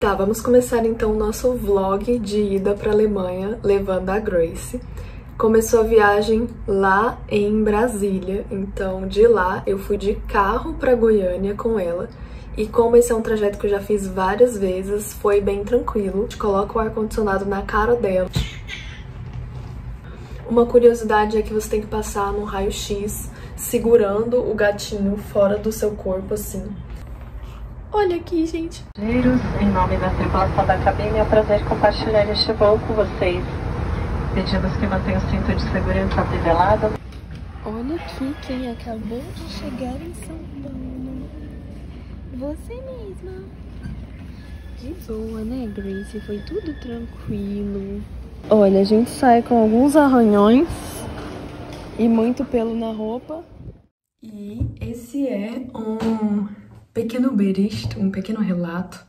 Tá, vamos começar então o nosso vlog de ida pra Alemanha, levando a Grace. Começou a viagem lá em Brasília, então de lá eu fui de carro pra Goiânia com ela. E como esse é um trajeto que eu já fiz várias vezes, foi bem tranquilo. A gente coloca o ar-condicionado na cara dela. Uma curiosidade é que você tem que passar no raio-x segurando o gatinho fora do seu corpo, assim. Olha aqui, gente. Em nome da tripulação da cabine, é um prazer compartilhar este voo com vocês. Pedimos que mantenham o cinto de segurança afivelado. Olha aqui quem acabou de chegar em São Paulo. Você mesma. De boa, né, Grace? Foi tudo tranquilo. Olha, a gente sai com alguns arranhões e muito pelo na roupa. E esse é um pequeno bericht, um pequeno relato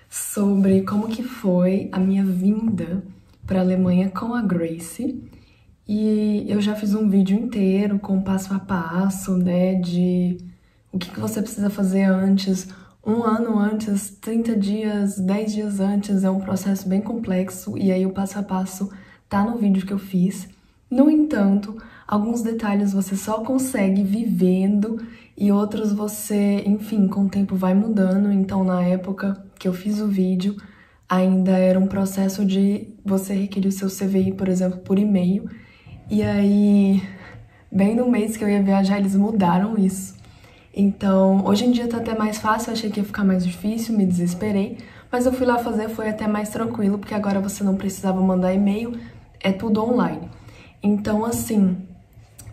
sobre como que foi a minha vinda para a Alemanha com a Grace. E eu já fiz um vídeo inteiro com passo a passo, né, de o que você precisa fazer antes, um ano antes, 30 dias, 10 dias antes. É um processo bem complexo e aí o passo a passo tá no vídeo que eu fiz. No entanto, alguns detalhes você só consegue vivendo e outros você, enfim, com o tempo vai mudando. Então, na época que eu fiz o vídeo, ainda era um processo de você requerir o seu CVI, por exemplo, por e-mail. E aí, bem no mês que eu ia viajar, eles mudaram isso. Então, hoje em dia tá até mais fácil, eu achei que ia ficar mais difícil, me desesperei. Mas eu fui lá fazer, foi até mais tranquilo, porque agora você não precisava mandar e-mail, é tudo online. Então, assim,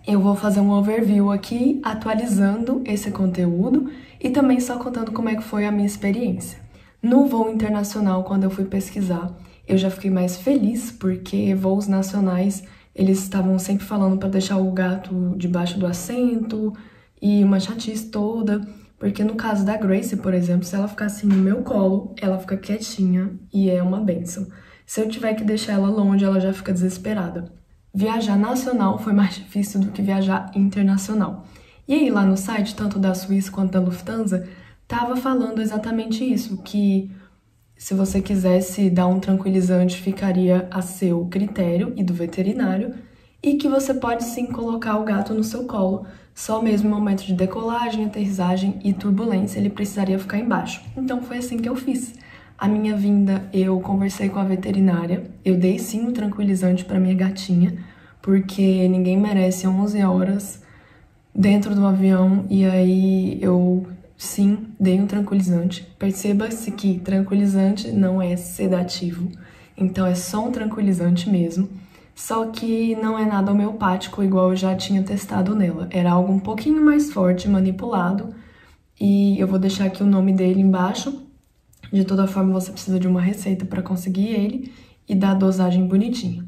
eu vou fazer um overview aqui, atualizando esse conteúdo e também só contando como é que foi a minha experiência. No voo internacional, quando eu fui pesquisar, eu já fiquei mais feliz, porque voos nacionais, eles estavam sempre falando para deixar o gato debaixo do assento e uma chatice toda, porque no caso da Grace, por exemplo, se ela ficar assim no meu colo, ela fica quietinha e é uma bênção. Se eu tiver que deixar ela longe, ela já fica desesperada. Viajar nacional foi mais difícil do que viajar internacional. E aí, lá no site, tanto da Suíça quanto da Lufthansa, tava falando exatamente isso, que se você quisesse dar um tranquilizante, ficaria a seu critério e do veterinário, e que você pode sim colocar o gato no seu colo, só mesmo no momento de decolagem, aterrissagem e turbulência, ele precisaria ficar embaixo. Então foi assim que eu fiz. A minha vinda, eu conversei com a veterinária, eu dei sim um tranquilizante para minha gatinha, porque ninguém merece 11 horas dentro do avião, e aí eu sim dei um tranquilizante. Perceba-se que tranquilizante não é sedativo, então é só um tranquilizante mesmo, só que não é nada homeopático igual eu já tinha testado nela, era algo um pouquinho mais forte, manipulado, e eu vou deixar aqui o nome dele embaixo. De toda forma, você precisa de uma receita para conseguir ele e da dosagem bonitinha.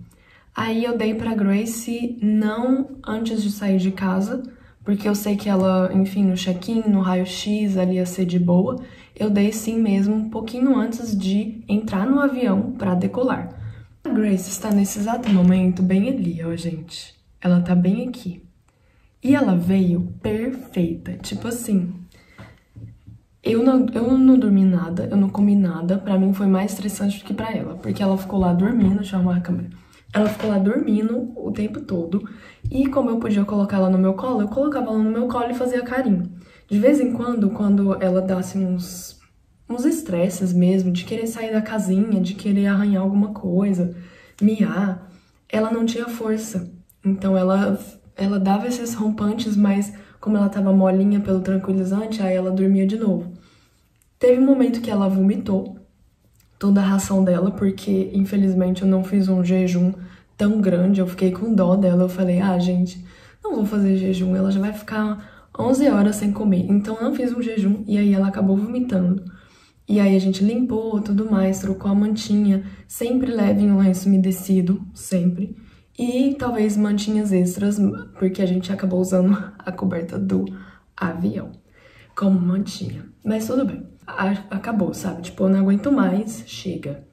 Aí eu dei pra Grace não antes de sair de casa, porque eu sei que ela, enfim, no check-in, no raio-x, ali ia ser de boa. Eu dei sim mesmo um pouquinho antes de entrar no avião para decolar. A Grace está nesse exato momento bem ali, ó, gente. Ela tá bem aqui. E ela veio perfeita, tipo assim... Eu não dormi nada, eu não comi nada, pra mim foi mais estressante do que pra ela, porque ela ficou lá dormindo, deixa eu arrumar a câmera, ela ficou lá dormindo o tempo todo, e como eu podia colocar ela no meu colo, eu colocava ela no meu colo e fazia carinho. De vez em quando ela dá assim uns estresses mesmo, de querer sair da casinha, de querer arranhar alguma coisa, miar, ela não tinha força, então ela dava esses rompantes, mas como ela tava molinha pelo tranquilizante, aí ela dormia de novo. Teve um momento que ela vomitou toda a ração dela, porque infelizmente eu não fiz um jejum tão grande, eu fiquei com dó dela, eu falei, gente, não vou fazer jejum, ela já vai ficar 11 horas sem comer, então eu não fiz um jejum, e aí ela acabou vomitando. E aí a gente limpou, tudo mais, trocou a mantinha, sempre levem um lenço umedecido, sempre. E talvez mantinhas extras, porque a gente acabou usando a coberta do avião como mantinha. Mas tudo bem, acabou, sabe? Tipo, eu não aguento mais, chega.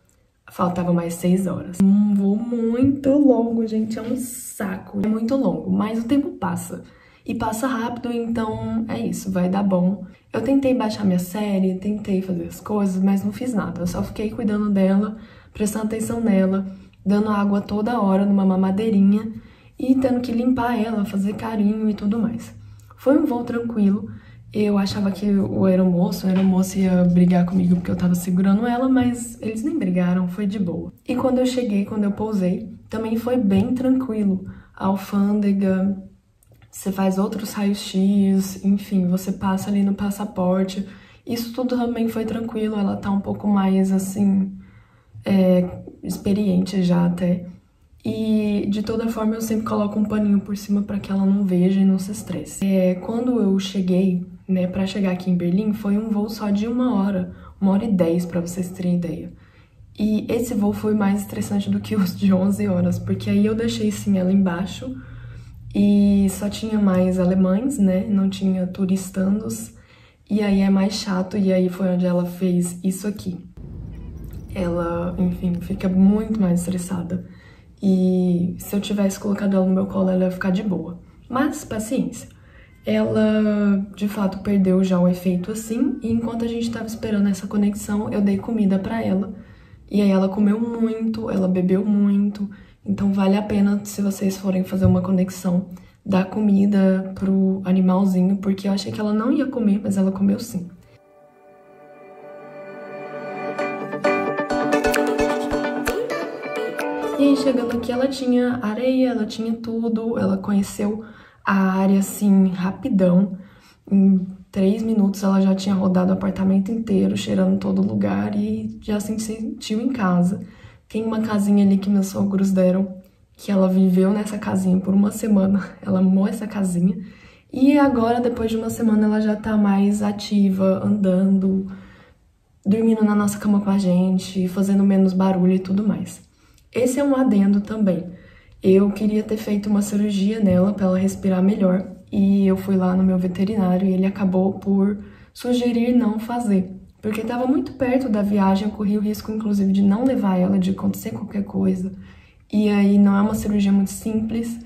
Faltava mais 6 horas. Um voo muito longo, gente, é um saco. É muito longo, mas o tempo passa. e passa rápido, então é isso, vai dar bom. Eu tentei baixar minha série, tentei fazer as coisas, mas não fiz nada. Eu só fiquei cuidando dela, prestando atenção nela, dando água toda hora numa mamadeirinha e tendo que limpar ela, fazer carinho e tudo mais. Foi um voo tranquilo. Eu achava que a aeromoça ia brigar comigo porque eu tava segurando ela, mas eles nem brigaram, foi de boa. E quando eu cheguei, quando eu pousei, também foi bem tranquilo. A alfândega, você faz outros raios-x, enfim, você passa ali no passaporte. Isso tudo também foi tranquilo, ela tá um pouco mais, assim, experiente já até. E, de toda forma, eu sempre coloco um paninho por cima para que ela não veja e não se estresse. Quando eu cheguei, né, para chegar aqui em Berlim, foi um voo só de 1h10, para vocês terem ideia. E esse voo foi mais estressante do que os de 11 horas, porque aí eu deixei, sim, ela embaixo e só tinha mais alemães, né, não tinha turistandos, e aí é mais chato, e aí foi onde ela fez isso aqui. Ela, enfim, fica muito mais estressada. E se eu tivesse colocado ela no meu colo, ela ia ficar de boa. Mas, paciência. Ela, de fato, perdeu já o efeito assim. E enquanto a gente tava esperando essa conexão, eu dei comida pra ela. E aí ela comeu muito, ela bebeu muito. Então vale a pena, se vocês forem fazer uma conexão, dar comida pro animalzinho. Porque eu achei que ela não ia comer, mas ela comeu sim. E aí, chegando aqui, ela tinha areia, ela tinha tudo, ela conheceu a área, assim, rapidão. Em 3 minutos, ela já tinha rodado o apartamento inteiro, cheirando todo lugar e já se sentiu em casa. Tem uma casinha ali que meus sogros deram, que ela viveu nessa casinha por 1 semana, ela amou essa casinha. E agora, depois de 1 semana, ela já tá mais ativa, andando, dormindo na nossa cama com a gente, fazendo menos barulho e tudo mais. Esse é um adendo também. Eu queria ter feito uma cirurgia nela para ela respirar melhor e eu fui lá no meu veterinário e ele acabou por sugerir não fazer, porque estava muito perto da viagem, eu corri o risco inclusive de não levar ela, de acontecer qualquer coisa. E aí não é uma cirurgia muito simples,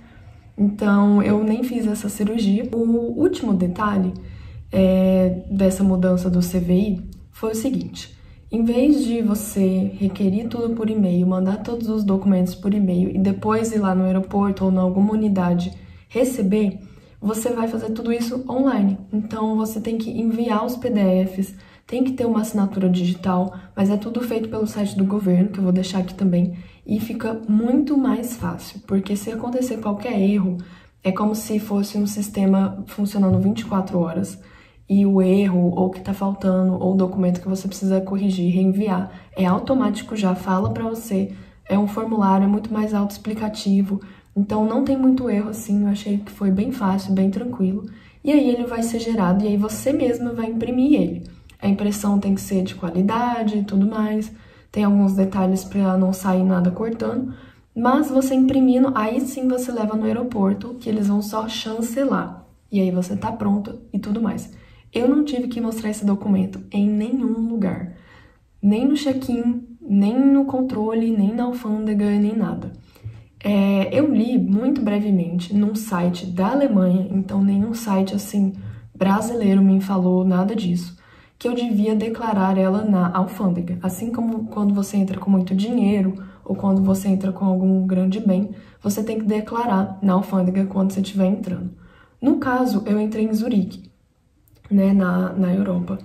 então eu nem fiz essa cirurgia. O último detalhe dessa mudança do CVI foi o seguinte: em vez de você requerir tudo por e-mail, mandar todos os documentos por e-mail e depois ir lá no aeroporto ou em alguma unidade receber, você vai fazer tudo isso online. Então você tem que enviar os PDFs, tem que ter uma assinatura digital, mas é tudo feito pelo site do governo, que eu vou deixar aqui também, e fica muito mais fácil, porque se acontecer qualquer erro, é como se fosse um sistema funcionando 24 horas, e o erro, ou o que tá faltando, ou o documento que você precisa corrigir, reenviar, é automático já, fala pra você, é um formulário, é muito mais autoexplicativo, então não tem muito erro assim, eu achei que foi bem fácil, bem tranquilo, e aí ele vai ser gerado, e aí você mesma vai imprimir ele. A impressão tem que ser de qualidade e tudo mais, tem alguns detalhes pra não sair nada cortando, mas você imprimindo, aí sim você leva no aeroporto, que eles vão só chancelar, e aí você tá pronto e tudo mais. Eu não tive que mostrar esse documento em nenhum lugar, nem no check-in, nem no controle, nem na alfândega, nem nada. Eu li muito brevemente num site da Alemanha, então nenhum site assim brasileiro me falou nada disso, que eu devia declarar ela na alfândega. Assim como quando você entra com muito dinheiro ou quando você entra com algum grande bem, você tem que declarar na alfândega quando você estiver entrando. No caso, eu entrei em Zurique, né, na Europa.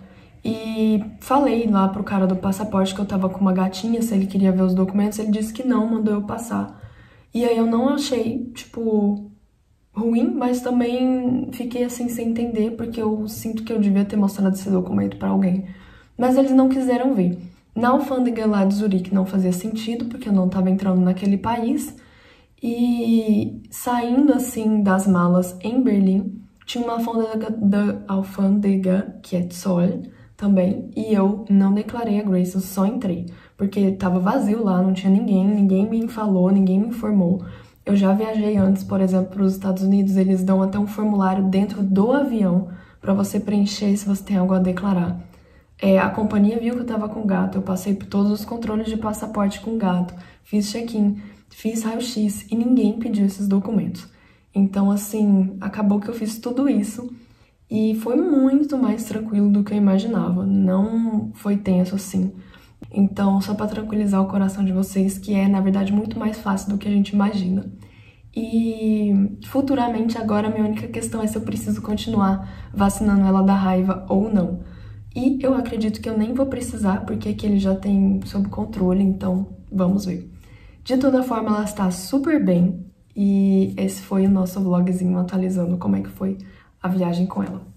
E falei lá pro cara do passaporte que eu tava com uma gatinha, se ele queria ver os documentos, ele disse que não, mandou eu passar. E aí eu não achei, tipo, ruim, mas também fiquei assim sem entender, porque eu sinto que eu devia ter mostrado esse documento pra alguém. Mas eles não quiseram ver. Na alfândega lá de Zurique não fazia sentido, porque eu não tava entrando naquele país. E saindo assim das malas em Berlim, tinha uma alfândega, que é Zoll, também, e eu não declarei a Grace, eu só entrei, porque tava vazio lá, não tinha ninguém me falou, ninguém me informou. Eu já viajei antes, por exemplo, para os Estados Unidos, eles dão até um formulário dentro do avião para você preencher se você tem algo a declarar. A companhia viu que eu tava com gato, eu passei por todos os controles de passaporte com gato, fiz check-in, fiz raio-x e ninguém pediu esses documentos. Então, assim, acabou que eu fiz tudo isso e foi muito mais tranquilo do que eu imaginava. Não foi tenso assim. Então, só pra tranquilizar o coração de vocês, que é, na verdade, muito mais fácil do que a gente imagina. E futuramente, agora, a minha única questão é se eu preciso continuar vacinando ela da raiva ou não. E eu acredito que eu nem vou precisar, porque aqui ele já tem sob controle, então vamos ver. De toda forma, ela está super bem. E esse foi o nosso vlogzinho atualizando como é que foi a viagem com ela.